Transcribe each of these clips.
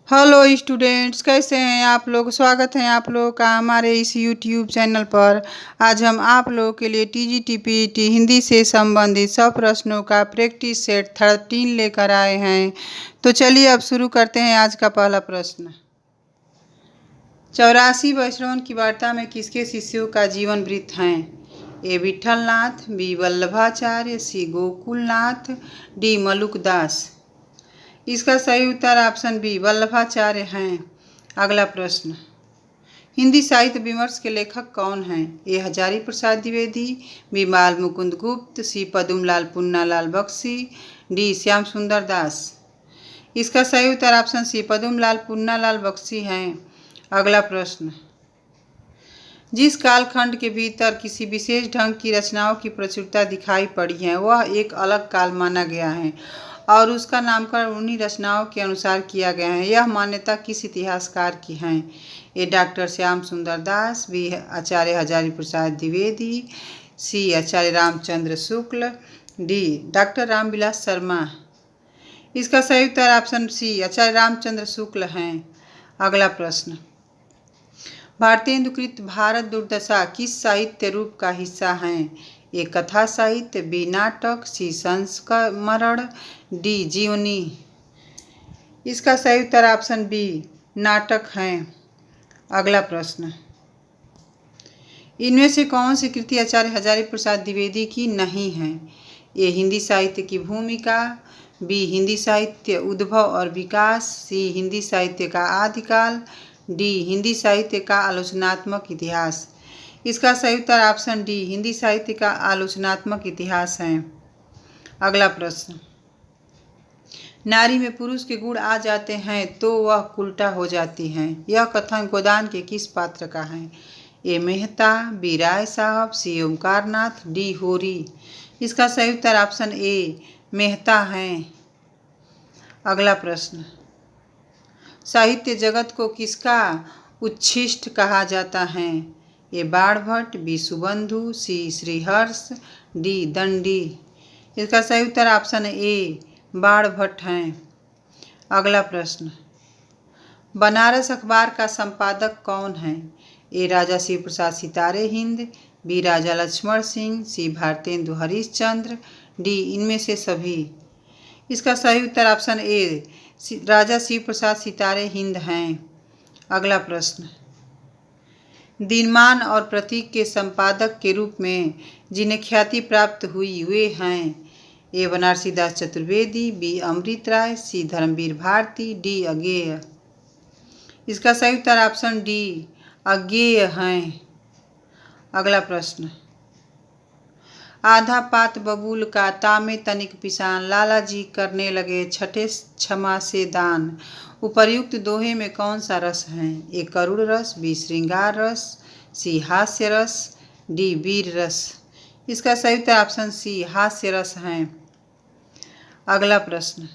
Hello students, कैसे हैं आप लोग। स्वागत है आप लोगों का हमारे इस यूट्यूब चैनल पर। आज हम आप लोगों के लिए टीजीटी हिंदी से संबंधित 100 प्रश्नों का प्रैक्टिस सेट 13 लेकर आए हैं। तो चलिए अब शुरू करते हैं आज का पहला प्रश्न। 84 वैष्णवन की वार्ता में किसके शिष्यों का जीवन वृत्त हैं। ए विठलनाथ, बी वल्लभाचार्य, सी गोकुलनाथ, डी मलुकदास। इसका सही उत्तर ऑप्शन बी वल्लभाचार्य हैं। अगला प्रश्न। हिंदी साहित्य विमर्श के लेखक कौन हैं। ए हजारी प्रसाद द्विवेदी, बी बाल मुकुंद गुप्त, सी पदुमलाल पुन्नालाल बख्शी, डी श्याम सुंदर दास। इसका सही उत्तर ऑप्शन सी पदुमलाल पुन्नालाल बख्शी हैं। अगला प्रश्न। जिस कालखंड के भीतर किसी विशेष ढंग की रचनाओं की प्रचुरता दिखाई पड़ी है वह एक अलग काल माना गया है और उसका नामकरण उन्हीं रचनाओं के अनुसार किया गया है। यह मान्यता किस इतिहासकार की है। ए डॉक्टर श्याम सुंदर दास, बी आचार्य हजारी प्रसाद द्विवेदी, सी आचार्य रामचंद्र शुक्ल, डी डॉक्टर रामविलास शर्मा। इसका सही उत्तर ऑप्शन सी आचार्य रामचंद्र शुक्ल हैं। अगला प्रश्न। भारतेंदुकृत भारत दुर्दशा किस साहित्य रूप का हिस्सा है। ए कथा साहित्य, बी नाटक, सी संस्मरण, डी जीवनी। इसका सही उत्तर ऑप्शन बी नाटक है। अगला प्रश्न। इनमें से कौन सी कृति आचार्य हजारी प्रसाद द्विवेदी की नहीं है। ए हिंदी साहित्य की भूमिका, बी हिंदी साहित्य उद्भव और विकास, सी हिंदी साहित्य का आदिकाल, डी हिंदी साहित्य का आलोचनात्मक इतिहास। इसका सही उत्तर ऑप्शन डी हिंदी साहित्य का आलोचनात्मक इतिहास है। अगला प्रश्न। नारी में पुरुष के गुण आ जाते हैं तो वह उल्टा हो जाती हैं। यह कथन गोदान के किस पात्र का है। ए मेहता, बी राय साहब, सी ओमकारनाथ, डी होरी। इसका सही उत्तर ऑप्शन ए मेहता है। अगला प्रश्न। साहित्य जगत को किसका उच्छिष्ट कहा जाता है। ए बाणभट्ट, बी सुबंधु, सी श्रीहर्ष, डी दंडी। इसका सही उत्तर ऑप्शन ए बाणभट्ट हैं। अगला प्रश्न। बनारस अखबार का संपादक कौन है। ए राजा शिव प्रसाद सितारे हिंद, बी राजा लक्ष्मण सिंह, सी भारतेंदु हरिश्चंद्र, डी इनमें से सभी। इसका सही उत्तर ऑप्शन ए राजा शिव प्रसाद सितारे हिंद हैं। अगला प्रश्न। दिनमान और प्रतीक के संपादक के रूप में जिन्हें ख्याति प्राप्त हुई वे हैं। ए बनारसी दास चतुर्वेदी, बी अमृत राय, सी धर्मवीर भारती, डी अज्ञेय। इसका सही उत्तर ऑप्शन डी अज्ञेय हैं। अगला प्रश्न। आधा पात बबूल का तामे तनिक पिसान, लाला जी करने लगे छठे क्षमा से दान। उपर्युक्त दोहे में कौन सा रस है। ए करुण रस, बी श्रृंगार रस, सी हास्य रस, डी वीर रस। इसका सही उत्तर ऑप्शन सी हास्य रस हैं। अगला प्रश्न।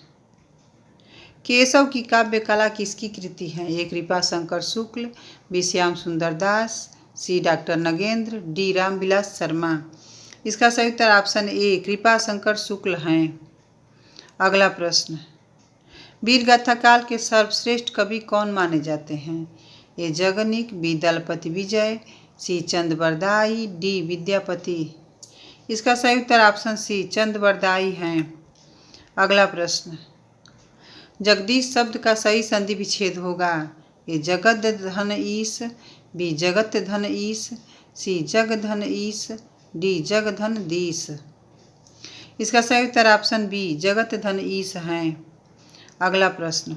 केशव की काव्य कला किसकी कृति है। ए कृपा शंकर शुक्ल, बी श्याम सुंदर दास, सी डॉक्टर नगेंद्र, डी रामविलास शर्मा। इसका सही उत्तर ऑप्शन ए कृपा शंकर शुक्ल हैं। अगला प्रश्न। वीरगाथा काल के सर्वश्रेष्ठ कवि कौन माने जाते हैं। ए जगनिक, बी दलपति विजय, सी चंद्रबरदाई, डी विद्यापति। इसका सही उत्तर ऑप्शन सी चंद्रबरदाई हैं। अगला प्रश्न। जगदीश शब्द का सही संधि विच्छेद होगा। ए जगद धन ईश, बी जगत धन ईश, सी जग धन ईश, डी जग धन दीश। इसका सही उत्तर ऑप्शन बी जगत धन ईश हैं। अगला प्रश्न।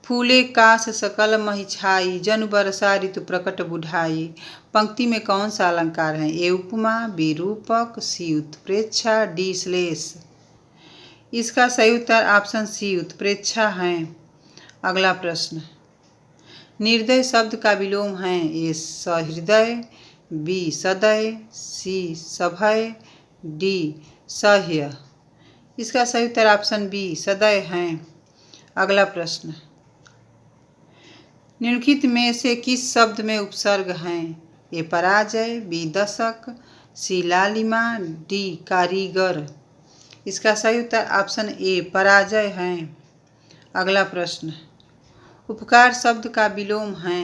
फूले काश सकल महि छाई, जनु बरसा ऋतु प्रकट बुढ़ाई। पंक्ति में कौन सा अलंकार है। ए उपमा, बी रूपक, सी उत्प्रेक्षा, डी श्लेष। इसका सही उत्तर ऑप्शन सी उत्प्रेक्षा हैं। अगला प्रश्न। निर्दय शब्द का विलोम है। ए सहृदय, बी सदय, सी सभय, डी सह्य। इसका सही उत्तर ऑप्शन बी सदय हैं। अगला प्रश्न। निम्नलिखित में से किस शब्द में उपसर्ग हैं। ए पराजय, बी दशक, सी लालिमा, डी कारीगर। इसका सही उत्तर ऑप्शन ए पराजय हैं। अगला प्रश्न, उपकार शब्द का विलोम है।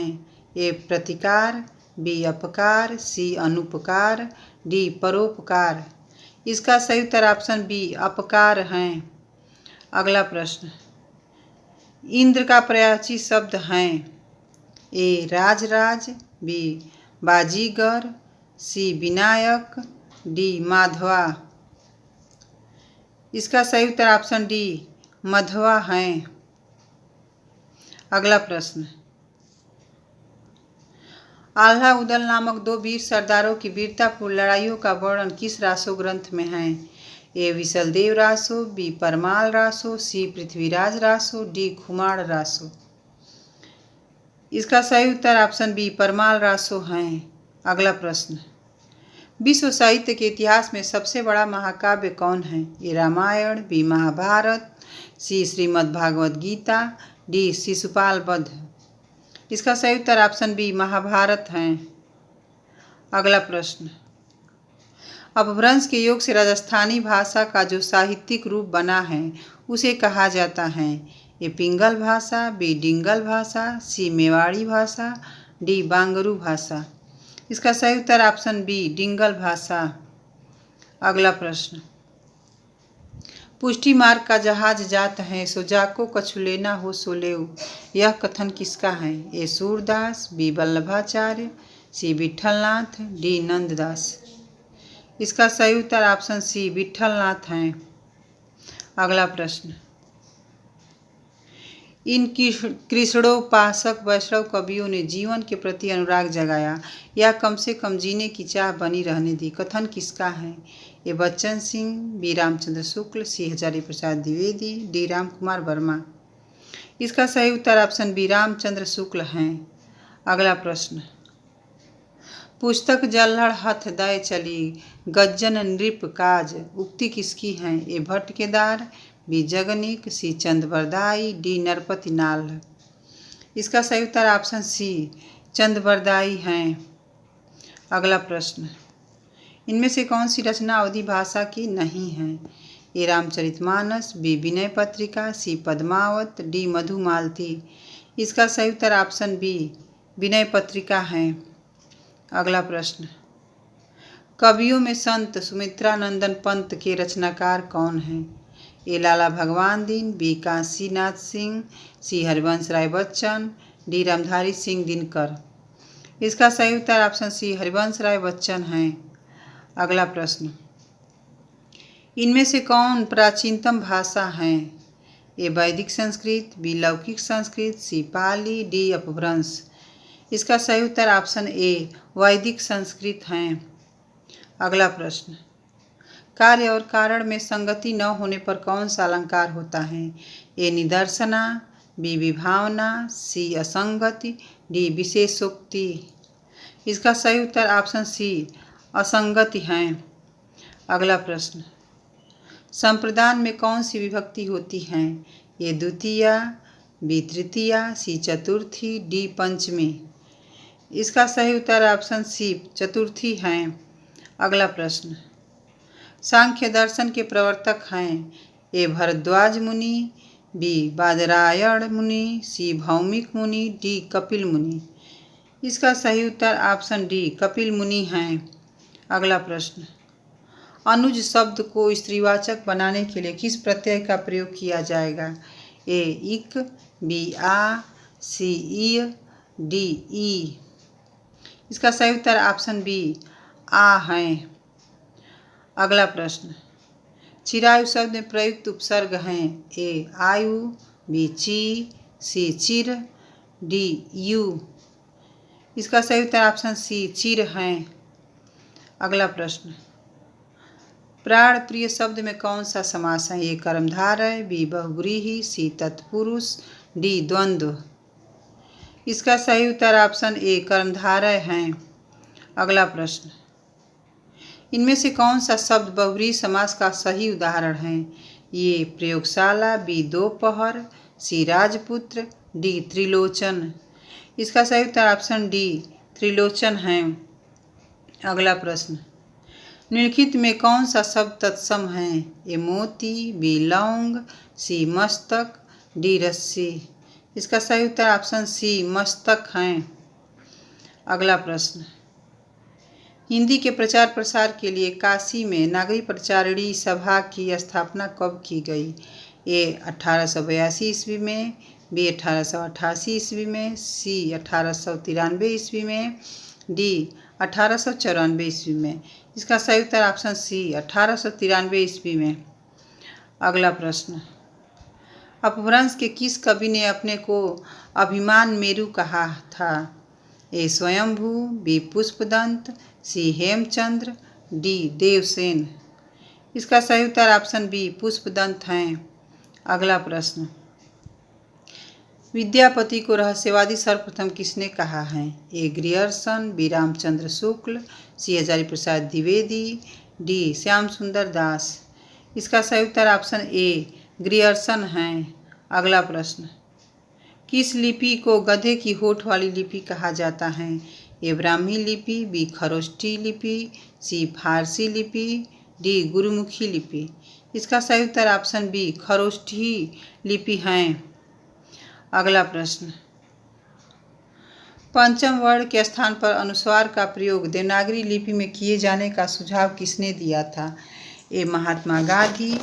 ए प्रतिकार, बी अपकार, सी अनुपकार, डी परोपकार। इसका सही उत्तर ऑप्शन बी अपकार है। अगला प्रश्न, इंद्र का पर्यायवाची शब्द हैं। ए राजराज, बी बाजीगर, सी विनायक, डी माधवा। इसका सही उत्तर ऑप्शन डी मधवा है। अगला प्रश्न, आल्हा उदल नामक 2 वीर सरदारों की वीरतापूर्ण लड़ाइयों का वर्णन किस रासो ग्रंथ में है। ए विशलदेव रासो, बी परमाल रासो, सी पृथ्वीराज रासो, डी खुमार रासो। इसका सही उत्तर ऑप्शन बी परमाल रासो है। अगला प्रश्न, विश्व साहित्य के इतिहास में सबसे बड़ा महाकाव्य कौन है। ए रामायण, बी महाभारत, सी श्रीमद् भागवत गीता, डी शिशुपाल वध। इसका सही उत्तर ऑप्शन बी महाभारत है। अगला प्रश्न, अपभ्रंश के योग से राजस्थानी भाषा का जो साहित्यिक रूप बना है उसे कहा जाता है। ए पिंगल भाषा, बी डिंगल भाषा, सी मेवाड़ी भाषा, डी बांगरू भाषा। इसका सही उत्तर ऑप्शन बी डिंगल भाषा। अगला प्रश्न, पुष्टि मार्ग का जहाज जात है सो जाको कछु लेना हो सो लेऊ। यह कथन किसका है। ए सूरदास, बी वल्लभाचार्य, सी विठलनाथ, डी नंददास। इसका सही उत्तर ऑप्शन सी विठलनाथ है। अगला प्रश्न, इन कृष्णोपासक वैष्णव कवियों ने जीवन के प्रति अनुराग जगाया या कम से कम जीने की चाह बनी रहने दी। कथन किसका है। ए बच्चन सिंह, बी रामचंद्र शुक्ल, सी हजारी प्रसाद द्विवेदी, डी राम कुमार वर्मा। इसका सही उत्तर ऑप्शन बी रामचंद्र शुक्ल हैं। अगला प्रश्न, पुस्तक जल्हड़ हथ दय चली गज्जन नृप काज। उक्ति किसकी है। ए भट्ट केदार, बी जगनिक, सी चंदबरदाई, डी नरपति नाल। इसका सही उत्तर ऑप्शन सी चंदबरदाई हैं। अगला प्रश्न, इनमें से कौन सी रचना अवधी भाषा की नहीं है। ए रामचरितमानस, बी विनय पत्रिका, सी पद्मावत, डी मधुमालती। इसका सही उत्तर ऑप्शन बी विनय पत्रिका है। अगला प्रश्न, कवियों में संत सुमित्रानंदन पंत के रचनाकार कौन हैं। ए लाला भगवान दीन, बी काशीनाथ सिंह, सी हरिवंश राय बच्चन, डी रामधारी सिंह दिनकर। इसका सही उत्तर ऑप्शन सी हरिवंश राय बच्चन हैं। अगला प्रश्न, इनमें से कौन प्राचीनतम भाषा है। ए वैदिक संस्कृत, बी लौकिक संस्कृत, सी पाली, डी अपभ्रंश। इसका सही उत्तर ऑप्शन ए वैदिक संस्कृत हैं। अगला प्रश्न, कार्य और कारण में संगति न होने पर कौन सा अलंकार होता है। ए निदर्शना, बी विभावना, सी असंगति, डी विशेषोक्ति। इसका सही उत्तर ऑप्शन सी असंगति हैं। अगला प्रश्न, संप्रदान में कौन सी विभक्ति होती हैं। ए द्वितीया, बी तृतीया, सी चतुर्थी, डी पंचमी। इसका सही उत्तर ऑप्शन सी चतुर्थी हैं। अगला प्रश्न, सांख्य दर्शन के प्रवर्तक हैं। ए भरद्वाज मुनि, बी बादरायण मुनि, सी भौमिक मुनि, डी कपिल मुनि। इसका सही उत्तर ऑप्शन डी कपिल मुनि हैं। अगला प्रश्न, अनुज शब्द को स्त्रीवाचक बनाने के लिए किस प्रत्यय का प्रयोग किया जाएगा। ए इक, बी आ, सी ई, डी ई। इसका सही उत्तर ऑप्शन बी आ हैं। अगला प्रश्न, चिरायु शब्द में प्रयुक्त उपसर्ग हैं। ए आयु, बी ची, सी चिर, डी यू। इसका सही उत्तर ऑप्शन सी चिर हैं। अगला प्रश्न, प्राण प्रिय शब्द में कौन सा समास है। ए कर्मधारय, बी बहुव्रीहि, सी तत्पुरुष, डी द्वंद्व। इसका सही उत्तर ऑप्शन ए कर्मधारय हैं। अगला प्रश्न, इनमें से कौन सा शब्द बहुव्रीहि समास का सही उदाहरण है। ये प्रयोगशाला, बी दोपहर, सी राजपुत्र, डी त्रिलोचन। इसका सही उत्तर ऑप्शन डी त्रिलोचन हैं। अगला प्रश्न, निम्नलिखित में कौन सा शब्द तत्सम है। ए मोती, बी लौंग, सी मस्तक, डी रस्सी। इसका सही उत्तर ऑप्शन सी मस्तक हैं। अगला प्रश्न, हिंदी के प्रचार प्रसार के लिए काशी में नागरी प्रचारिणी सभा की स्थापना कब की गई? ए 1882 ईस्वी में, बी 1888 ईस्वी में, सी 1893 ईस्वी में, डी 1894 ईस्वी में। इसका सही उत्तर ऑप्शन सी 1893 ईस्वी में। अगला प्रश्न, अपभ्रंश के किस कवि ने अपने को अभिमान मेरु कहा था? ए स्वयंभू, बी पुष्पदंत, सी हेमचंद्र, डी देवसेन। इसका सही उत्तर ऑप्शन बी पुष्पदंत हैं। अगला प्रश्न, विद्यापति को रहस्यवादी सर्वप्रथम किसने कहा है? ए ग्रियर्सन, बी रामचंद्र शुक्ल, सी हजारी प्रसाद द्विवेदी, डी श्याम सुंदर दास। इसका सही उत्तर ऑप्शन ए ग्रियर्सन हैं। अगला प्रश्न, किस लिपि को गधे की होठ वाली लिपि कहा जाता है? ए ब्राह्मी लिपि, बी खरोष्ठी लिपि, सी फारसी लिपि, डी गुरुमुखी लिपि। इसका सही उत्तर ऑप्शन बी खरोष्ठी लिपि हैं। अगला प्रश्न, पंचम वर्ण के स्थान पर अनुस्वार का प्रयोग देवनागरी लिपि में किए जाने का सुझाव किसने दिया था? ए महात्मा गांधी,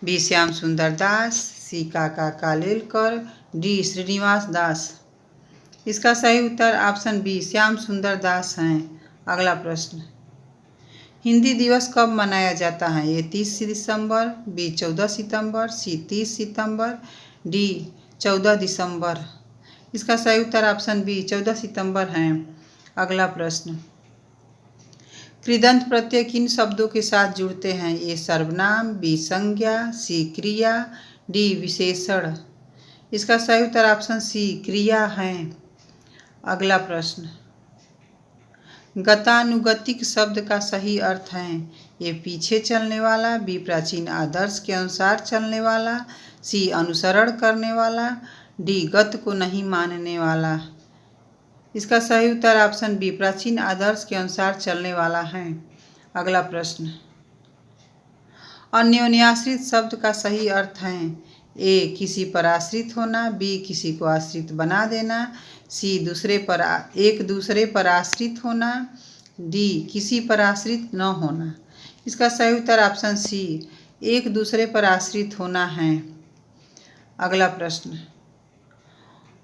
बी श्याम सुंदर दास, सी काका कालेलकर, डी श्रीनिवास दास। इसका सही उत्तर ऑप्शन बी श्याम सुंदर दास हैं। अगला प्रश्न, हिंदी दिवस कब मनाया जाता है? ए 30 दिसंबर, बी 14 सितंबर, सी 30 सितंबर, डी 14 दिसंबर। इसका सही उत्तर ऑप्शन बी 14 सितंबर हैं। अगला प्रश्न, कृदंत प्रत्यय किन शब्दों के साथ जुड़ते हैं? ए सर्वनाम, बी संज्ञा, सी क्रिया, डी विशेषण। इसका सही उत्तर ऑप्शन सी क्रिया हैं। अगला प्रश्न, गतानुगतिक शब्द का सही अर्थ है? ए पीछे चलने वाला, बी प्राचीन आदर्श के अनुसार चलने वाला, सी अनुसरण करने वाला, डी गत को नहीं मानने वाला। इसका सही उत्तर ऑप्शन बी प्राचीन आदर्श के अनुसार चलने वाला है। अगला प्रश्न, अन्योन्याश्रित शब्द का सही अर्थ है? ए किसी पर आश्रित होना, बी किसी को आश्रित बना देना, सी एक दूसरे पर आश्रित होना, डी किसी पर आश्रित न होना। इसका सही उत्तर ऑप्शन सी एक दूसरे पर आश्रित होना है। अगला प्रश्न,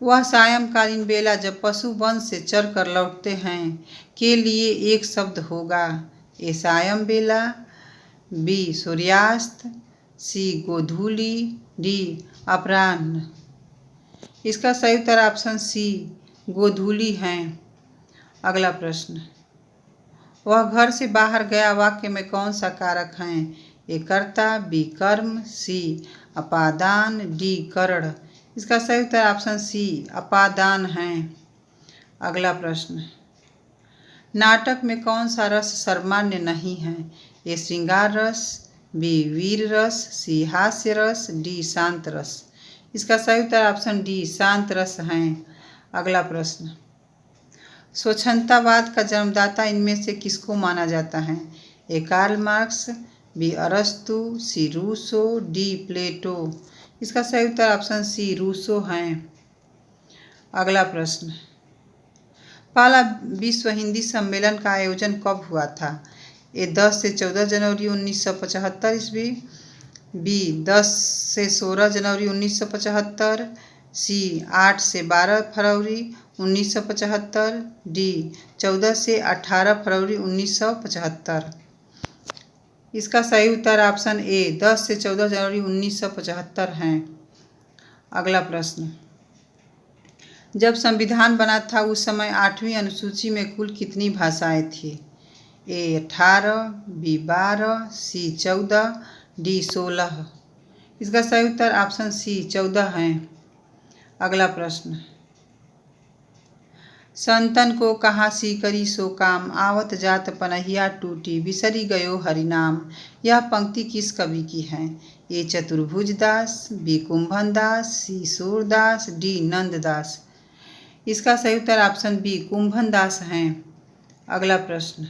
वह सायंकालीन बेला जब पशु वन से चर कर लौटते हैं के लिए एक शब्द होगा? ए सायं बेला, बी सूर्यास्त, सी गोधूली, डी अपराह्न। इसका सही उत्तर ऑप्शन सी गोधूली हैं। अगला प्रश्न, वह घर से बाहर गया वाक्य में कौन सा कारक है? ए कर्ता, बी कर्म, सी अपादान, डी करण। इसका सही उत्तर ऑप्शन सी अपादान हैं। अगला प्रश्न, नाटक में कौन सा रस सर्वमान्य नहीं है? ए श्रृंगार रस, बी वीर रस, सी हास्य रस, डी शांत रस। इसका सही उत्तर ऑप्शन डी शांत रस हैं। अगला प्रश्न, स्वच्छंदतावाद का जन्मदाता इनमें से किसको माना जाता है? ए कार्ल मार्क्स, बी अरस्तु, सी रूसो, डी प्लेटो। इसका सही उत्तर ऑप्शन सी रूसो हैं। अगला प्रश्न, पहला विश्व हिंदी सम्मेलन का आयोजन कब हुआ था? ए 10 से 14 जनवरी 1975 ईस्वी, बी 10 से 16 जनवरी 1975, सी 8 से 12 फरवरी 1975, डी 14 से 18 फरवरी 1975। इसका सही उत्तर ऑप्शन ए 10 से 14 जनवरी 1975 हैं। अगला प्रश्न, जब संविधान बना था उस समय 8वीं अनुसूची में कुल कितनी भाषाएं थी? ए 18, बी 12, सी 14, डी 16। इसका सही उत्तर ऑप्शन सी 14 हैं। अगला प्रश्न, संतन को कहा सी करी सो काम, आवत जात पनहिया टूटी, बिसरी गयो हरिनाम। यह पंक्ति किस कवि की है? ए चतुर्भुज दास, बी कुंभन दास, सी सूरदास, डी नंददास। इसका सही उत्तर ऑप्शन बी कुंभन दास हैं। अगला प्रश्न,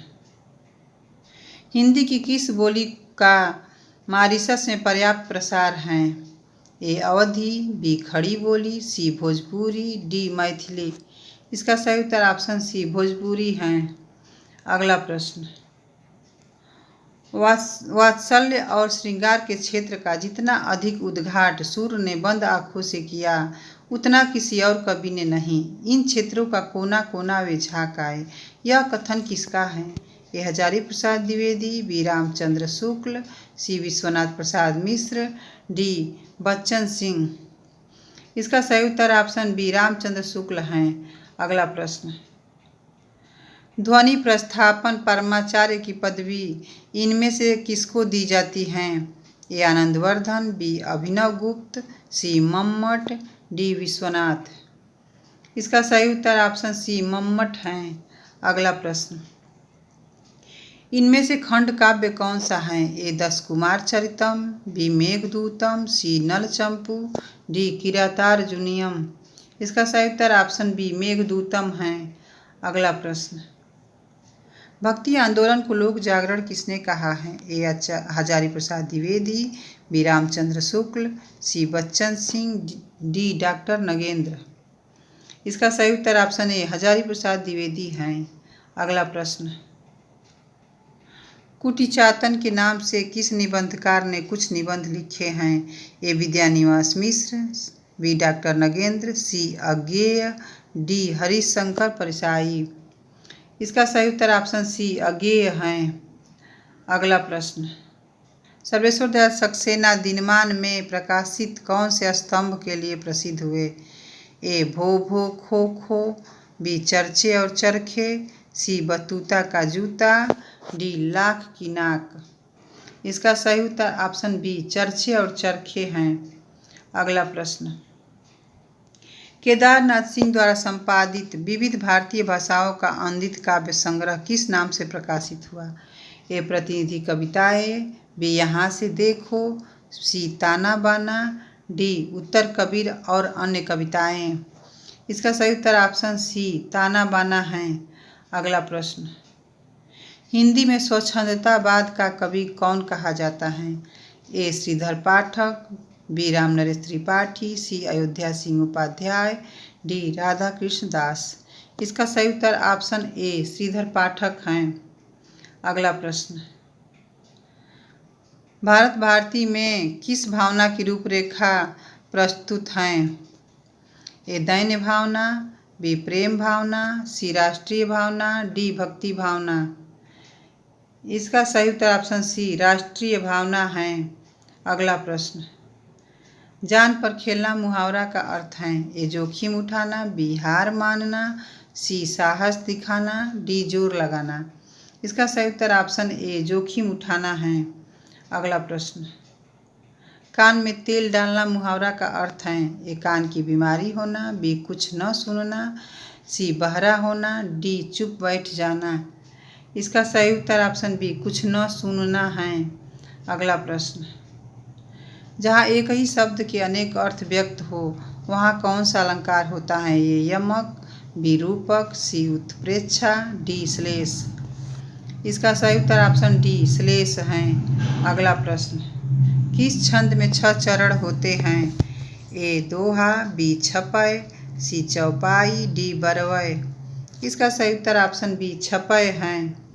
हिंदी की किस बोली का मॉरिशस में पर्याप्त प्रसार है? ए अवधी, बी खड़ी बोली, सी भोजपुरी, डी मैथिली। इसका सही उत्तर ऑप्शन सी भोजपुरी है। अगला प्रश्न, वात्सल्य और श्रृंगार के क्षेत्र का जितना अधिक उद्घाट सूर्य ने बंद आंखों से किया उतना किसी और कवि ने नहीं। इन क्षेत्रों का कोना कोना वे झाँक आए। यह कथन किसका है? ए हजारी प्रसाद द्विवेदी, बी रामचंद्र शुक्ल, सी विश्वनाथ प्रसाद मिश्र, डी बच्चन सिंह। इसका सही उत्तर ऑप्शन बी रामचंद्र शुक्ल हैं। अगला प्रश्न, ध्वनि प्रस्थापन परमाचार्य की पदवी इनमें से किसको दी जाती है? ए आनंदवर्धन, बी अभिनव गुप्त, सी मम्मट, डी विश्वनाथ। इसका सही उत्तर ऑप्शन सी मम्मट हैं। अगला प्रश्न, इनमें से खंड काव्य कौन सा है? ए दश कुमार चरितम, बी मेघदूतम, सी नलचंपू, डी किरातार्जुनीयम। इसका सही उत्तर ऑप्शन बी मेघदूतम है। अगला प्रश्न, भक्ति आंदोलन को लोक जागरण किसने कहा है? ए हजारी प्रसाद द्विवेदी, बी रामचंद्र शुक्ल, सी बच्चन सिंह, डी डॉक्टर नगेंद्र। इसका सही उत्तर ऑप्शन ए हजारी प्रसाद द्विवेदी हैं। अगला प्रश्न, कुटीचातन के नाम से किस निबंधकार ने कुछ निबंध लिखे हैं? ए विद्यानिवास मिश्र, बी डॉक्टर नगेंद्र, सी अज्ञेय, डी हरिशंकर परिसाई। इसका सही उत्तर ऑप्शन सी अज्ञेय हैं। अगला प्रश्न, सर्वेश्वर दयाल सक्सेना दिनमान में प्रकाशित कौन से स्तंभ के लिए प्रसिद्ध हुए? ए भो भो खो खो, बी चर्चे और चरखे, सी बतूता का जूता, डी लाख की नाक। इसका सही उत्तर ऑप्शन बी चर्चे और चरखे हैं। अगला प्रश्न, केदारनाथ सिंह द्वारा संपादित विविध भारतीय भाषाओं का अनूदित काव्य संग्रह किस नाम से प्रकाशित हुआ? ए प्रतिनिधि कविताएं, बी यहाँ से देखो, सी ताना बाना, डी उत्तर कबीर और अन्य कविताएं। इसका सही उत्तर ऑप्शन सी ताना बाना है। अगला प्रश्न, हिंदी में स्वच्छंदतावाद का कवि कौन कहा जाता है? ए श्रीधर पाठक, बी रामनरेश त्रिपाठी, सी अयोध्या सिंह उपाध्याय, डी राधा कृष्ण दास। इसका सही उत्तर ऑप्शन ए श्रीधर पाठक हैं। अगला प्रश्न, भारत भारती में किस भावना की रूपरेखा प्रस्तुत हैं? ए दैन्य भावना, बी प्रेम भावना, सी राष्ट्रीय भावना, डी भक्ति भावना। इसका सही उत्तर ऑप्शन सी राष्ट्रीय भावना है। अगला प्रश्न, जान पर खेलना मुहावरा का अर्थ है? ए जोखिम उठाना, बी हार मानना, सी साहस दिखाना, डी जोर लगाना। इसका सही उत्तर ऑप्शन ए जोखिम उठाना है। अगला प्रश्न, कान में तेल डालना मुहावरा का अर्थ है? ए कान की बीमारी होना, बी कुछ न सुनना, सी बहरा होना, डी चुप बैठ जाना। इसका सही उत्तर ऑप्शन बी कुछ न सुनना है। अगला प्रश्न, जहाँ एक ही शब्द के अनेक अर्थ व्यक्त हो वहाँ कौन सा अलंकार होता है? ये यमक, बी रूपक, सी उत्प्रेक्षा, डी श्लेष। इसका सही उत्तर ऑप्शन डी श्लेष हैं। अगला प्रश्न, किस छंद में 6 चरण होते हैं? ए दोहा, बी छपय, सी चौपाई, डी बरवय। इसका सही उत्तर ऑप्शन बी छपय हैं।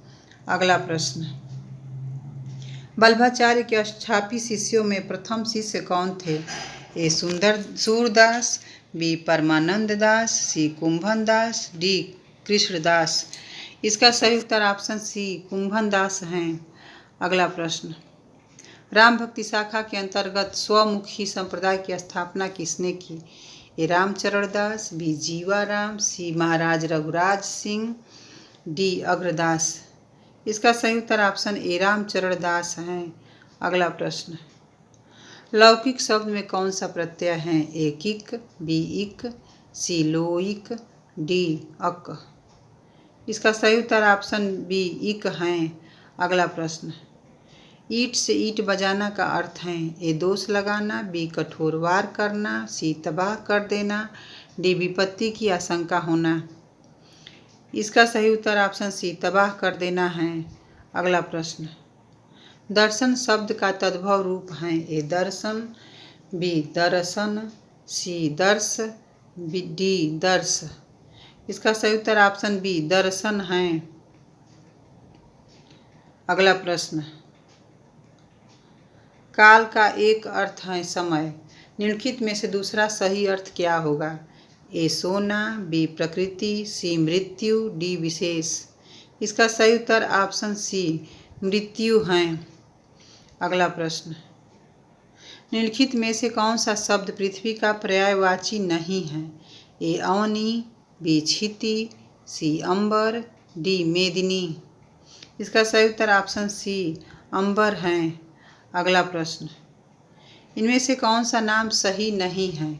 अगला प्रश्न, वल्लभाचार्य के अष्टापी शिष्यों में प्रथम शिष्य कौन थे? ए सूरदास, बी परमानंद दास, सी कुंभन दास, डी कृष्णदास। इसका सही उत्तर ऑप्शन सी कुंभन दास हैं। अगला प्रश्न, राम भक्ति शाखा के अंतर्गत स्वमुखी संप्रदाय की स्थापना किसने की? ए रामचरण दास, बी जीवाराम, सी महाराज रघुराज सिंह, डी अग्रदास। इसका सही उत्तर ऑप्शन ए रामचरण दास हैं। अगला प्रश्न, लौकिक शब्द में कौन सा प्रत्यय है? ए किक, बी इक, सी लोइक, डी अक। इसका सही उत्तर ऑप्शन बी इक हैं। अगला प्रश्न, ईंट से ईंट बजाना का अर्थ है? ए दोष लगाना, बी कठोर वार करना, सी तबाह कर देना, डी विपत्ति की आशंका होना। इसका सही उत्तर ऑप्शन सी तबाह कर देना है। अगला प्रश्न, दर्शन शब्द का तद्भव रूप है? ए दर्शन, बी दर्शन, सी दर्श, डी दर्श। इसका सही उत्तर ऑप्शन बी दर्शन है। अगला प्रश्न, काल का एक अर्थ है समय, निम्नलिखित में से दूसरा सही अर्थ क्या होगा? ए सोना, बी प्रकृति, सी मृत्यु, डी विशेष। इसका सही उत्तर ऑप्शन सी मृत्यु है। अगला प्रश्न, निम्नलिखित में से कौन सा शब्द पृथ्वी का पर्यायवाची नहीं है? ए अवनी, बी क्षिति, सी अंबर, डी मेदिनी। इसका सही उत्तर ऑप्शन सी अंबर है। अगला प्रश्न, इनमें से कौन सा नाम सही नहीं है?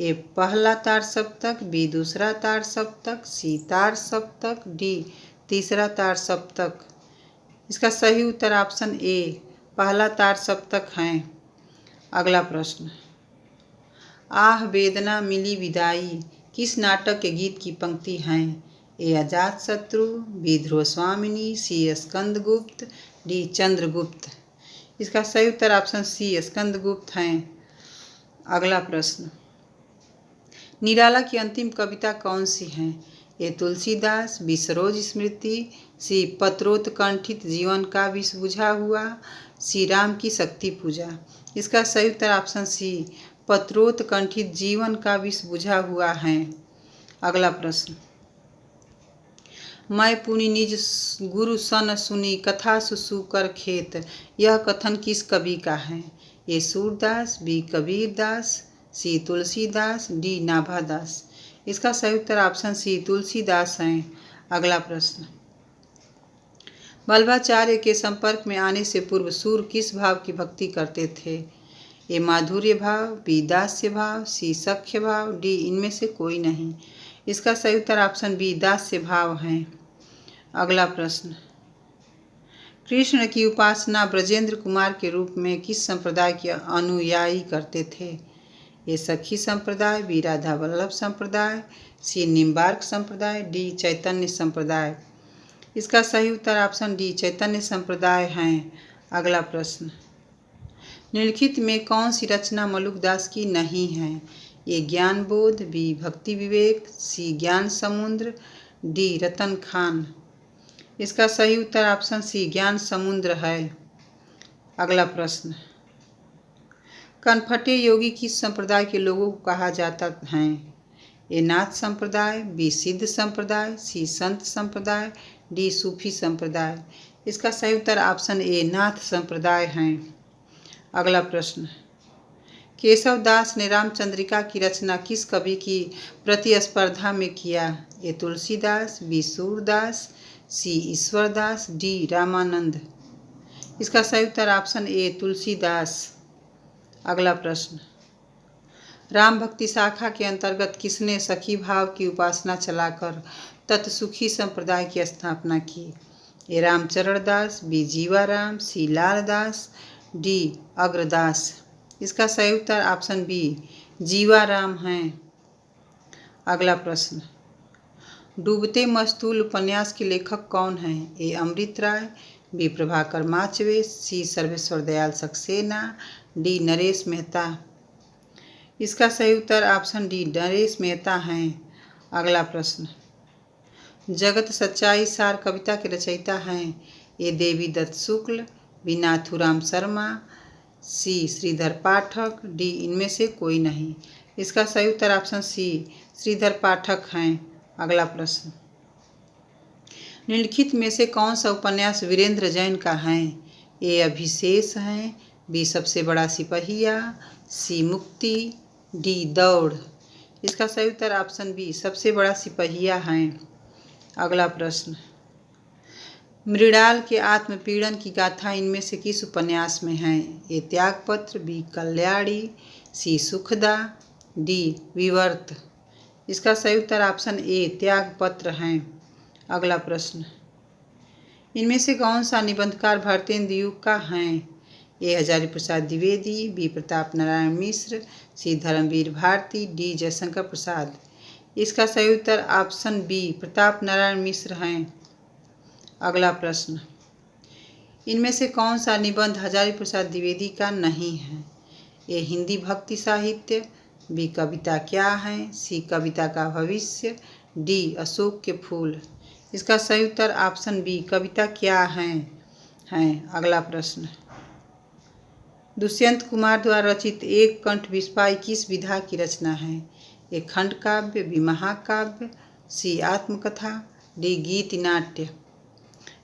ए पहला तार सप्तक, बी दूसरा तार सप्तक, सी तार सप्तक, डी तीसरा तार सप्तक। इसका सही उत्तर ऑप्शन ए पहला तार सप्तक है। अगला प्रश्न, आह वेदना मिली विदाई किस नाटक के गीत की पंक्ति हैं? ए अजातशत्रु, बी ध्रुव स्वामिनी, सी स्कंदगुप्त, डी चंद्रगुप्त। इसका सही उत्तर ऑप्शन सी स्कंदगुप्त है। अगला प्रश्न, निराला की अंतिम कविता कौन सी है? ए तुलसीदास, बी सरोज स्मृति, सी पत्रोत्कंठित जीवन का विष बुझा हुआ, सी राम की शक्ति पूजा। इसका सही उत्तर ऑप्शन सी पत्रोत्कंठित जीवन का विष बुझा हुआ है। अगला प्रश्न, मैं पुनि निज गुरु सन सुनी कथा सुसूकर खेत, यह कथन किस कवि का है? ए सूरदास, बी कबीरदास, सी तुलसीदास, डी नाभादास। इसका सही उत्तर ऑप्शन सी तुलसीदास है। अगला प्रश्न, वल्लभाचार्य के संपर्क में आने से पूर्व सूर किस भाव की भक्ति करते थे? ए माधुर्य भाव, बी दास्य भाव, सी सख्य भाव, डी इनमें से कोई नहीं। इसका सही उत्तर ऑप्शन बी दास्य भाव है। अगला प्रश्न, कृष्ण की उपासना ब्रजेंद्र कुमार के रूप में किस संप्रदाय के अनुयायी करते थे? ए सखी संप्रदाय, बी राधा वल्लभ संप्रदाय, सी निम्बार्क संप्रदाय, डी चैतन्य संप्रदाय। इसका सही उत्तर ऑप्शन डी चैतन्य संप्रदाय है। अगला प्रश्न, निम्नलिखित में कौन सी रचना मलुकदास की नहीं है? ए ज्ञान बोध, बी भक्ति विवेक, सी ज्ञान समुद्र, डी रतन खान। इसका सही उत्तर ऑप्शन सी ज्ञान समुद्र है। अगला प्रश्न, कनफटे योगी किस संप्रदाय के लोगों को कहा जाता है? ए नाथ संप्रदाय, बी सिद्ध संप्रदाय, सी संत संप्रदाय, डी सूफी संप्रदाय। इसका सही उत्तर ऑप्शन ए नाथ संप्रदाय है। अगला प्रश्न, केशव दास ने रामचंद्रिका की रचना किस कवि की प्रतिस्पर्धा में किया? ए तुलसीदास, बी सूरदास, सी ईश्वरदास, डी रामानंद। इसका सही उत्तर ऑप्शन ए तुलसीदास। अगला प्रश्न, राम भक्ति शाखा के अंतर्गत किसने सखी भाव की उपासना चलाकर तत्सुखी संप्रदाय की स्थापना की? ए रामचरण दास, बी जीवाराम, सी लालदास, डी अग्रदास। इसका सही उत्तर ऑप्शन बी जीवाराम है। अगला प्रश्न, डूबते मस्तूल उपन्यास के लेखक कौन हैं? ए अमृत राय, बी प्रभाकर माचवे, सी सर्वेश्वर दयाल सक्सेना, डी नरेश मेहता। इसका सही उत्तर ऑप्शन डी नरेश मेहता है। अगला प्रश्न, जगत सच्चाई सार कविता के रचयिता हैं? ए देवी दत्त शुक्ल, बी नाथूराम शर्मा, सी श्रीधर पाठक, डी इनमें से कोई नहीं। इसका सही उत्तर ऑप्शन सी श्रीधर पाठक हैं। अगला प्रश्न, निम्नलिखित में से कौन सा उपन्यास वीरेंद्र जैन का है? ए अभिशेष है, बी सबसे बड़ा सिपहिया, सी मुक्ति, डी दौड़। इसका सही उत्तर ऑप्शन बी सबसे बड़ा सिपहिया है। अगला प्रश्न, मृणाल के आत्मपीड़न की गाथा इनमें से किस उपन्यास में है? ए त्यागपत्र, बी कल्याणी, सी सुखदा, डी विवर्त। इसका सही उत्तर ऑप्शन ए त्यागपत्र है। अगला प्रश्न, इनमें से कौन सा निबंधकार भारतेंदु युग का है? ए हजारी प्रसाद द्विवेदी, बी प्रताप नारायण मिश्र, सी धर्मवीर भारती, डी जयशंकर प्रसाद। इसका सही उत्तर ऑप्शन बी प्रताप नारायण मिश्र हैं। अगला प्रश्न, इनमें से कौन सा निबंध हजारी प्रसाद द्विवेदी का नहीं है? ए हिंदी भक्ति साहित्य, बी कविता क्या है, सी कविता का भविष्य, डी अशोक के फूल। इसका सही उत्तर ऑप्शन बी कविता क्या है। अगला प्रश्न, दुष्यंत कुमार द्वारा रचित एक कंठ विस्पाई किस विधा की रचना है? ए खंड काव्य, बी महाकाव्य, सी आत्मकथा, डी गीत नाट्य।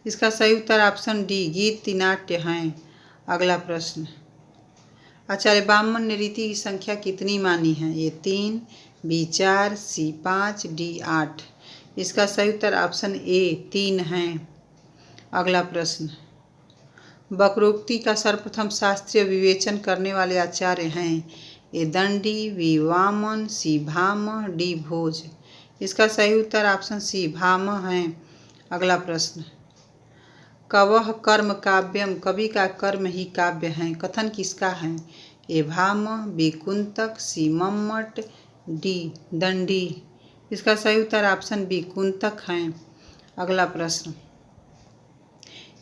इसका सही उत्तर ऑप्शन डी गीत नाट्य है। अगला प्रश्न, आचार्य वामन ने रीति की संख्या कितनी मानी है? ए 3, बी 4, सी 5, डी 8। इसका सही उत्तर ऑप्शन ए 3 है। अगला प्रश्न, वक्रोक्ति का सर्वप्रथम शास्त्रीय विवेचन करने वाले आचार्य हैं? ए दंडी, बी वामन, सी भामह, डी भोज। इसका सही उत्तर ऑप्शन सी भामह है। अगला प्रश्न, कवः कर्म काव्यम, कवि का कर्म ही काव्य है, कथन किसका है? ए भामह, बी कुंतक, सी मम्मट, डी दंडी। इसका सही उत्तर ऑप्शन बी कुंतक है। अगला प्रश्न,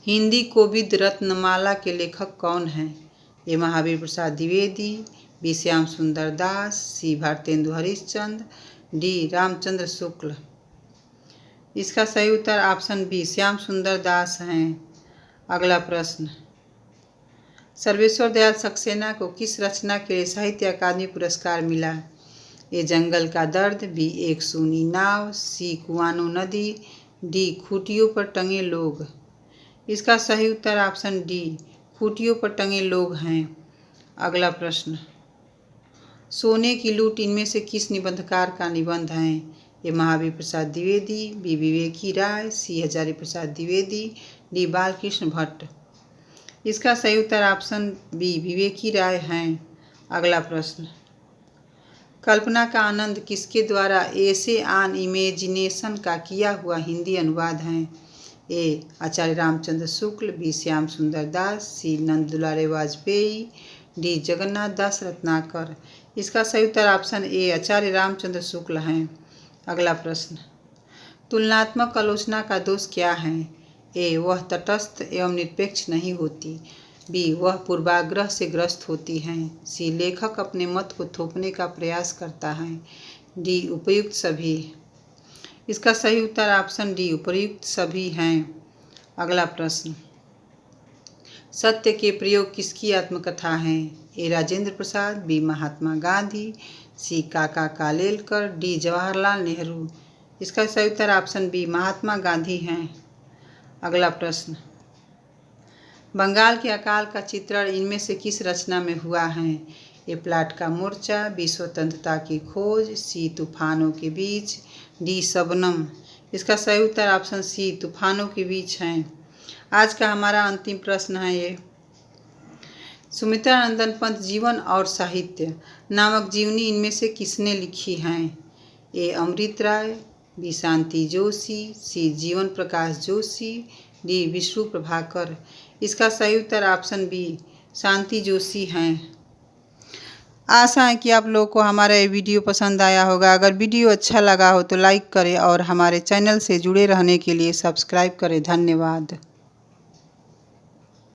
हिंदी कोविद रत्नमाला के लेखक कौन हैं? ए महावीर प्रसाद द्विवेदी, बी श्याम सुंदर दास, सी भारतेंदु हरिश्चंद्र, डी रामचंद्र शुक्ल। इसका सही उत्तर ऑप्शन बी श्याम सुंदर दास हैं। अगला प्रश्न, सर्वेश्वर दयाल सक्सेना को किस रचना के लिए साहित्य अकादमी पुरस्कार मिला? ए जंगल का दर्द, बी एक सूनी नाव, सी कुआनो नदी, डी खूटियों पर टंगे लोग। इसका सही उत्तर ऑप्शन डी खूटियों पर टंगे लोग हैं। अगला प्रश्न, सोने की लूट इनमें से किस निबंधकार का निबंध है? ए महावीर प्रसाद द्विवेदी, बी विवेकी राय, सी हजारी प्रसाद द्विवेदी, डी बालकृष्ण भट्ट। इसका सही उत्तर ऑप्शन बी विवेकी राय हैं। अगला प्रश्न, कल्पना का आनंद किसके द्वारा ऐसे ऑन इमेजिनेशन का किया हुआ हिंदी अनुवाद है? ए आचार्य रामचंद्र शुक्ल, बी श्याम सुंदर दास, सी नंद दुलारे वाजपेयी, डी जगन्नाथ दास रत्नाकर। इसका सही उत्तर ऑप्शन ए आचार्य रामचंद्र शुक्ल हैं। अगला प्रश्न, तुलनात्मक आलोचना का दोष क्या है? ए वह तटस्थ एवं निरपेक्ष नहीं होती, बी वह पूर्वाग्रह से ग्रस्त होती हैं, सी लेखक अपने मत को थोपने का प्रयास करता है, डी उपयुक्त सभी। इसका सही उत्तर ऑप्शन डी उपयुक्त सभी हैं। अगला प्रश्न, सत्य के प्रयोग किसकी आत्मकथा है? ए राजेंद्र प्रसाद, बी महात्मा गांधी, सी काका कालेलकर, डी जवाहरलाल नेहरू। इसका सही उत्तर ऑप्शन बी महात्मा गांधी हैं। अगला प्रश्न, बंगाल के अकाल का चित्रण इनमें से किस रचना में हुआ है? ए प्लाट का मोर्चा, बी स्वतंत्रता की खोज, सी तूफानों के बीच, डी शबनम। इसका सही उत्तर ऑप्शन सी तूफानों के बीच हैं। आज का हमारा अंतिम प्रश्न है ये, सुमित्रानंदन पंत जीवन और साहित्य नामक जीवनी इनमें से किसने लिखी हैं? ए अमृत राय, बी शांति जोशी, सी जीवन प्रकाश जोशी, डी विष्णु प्रभाकर। इसका सही उत्तर ऑप्शन बी शांति जोशी हैं। आशा है कि आप लोगों को हमारा ये वीडियो पसंद आया होगा। अगर वीडियो अच्छा लगा हो तो लाइक करें और हमारे चैनल से जुड़े रहने के लिए सब्सक्राइब करें। धन्यवाद।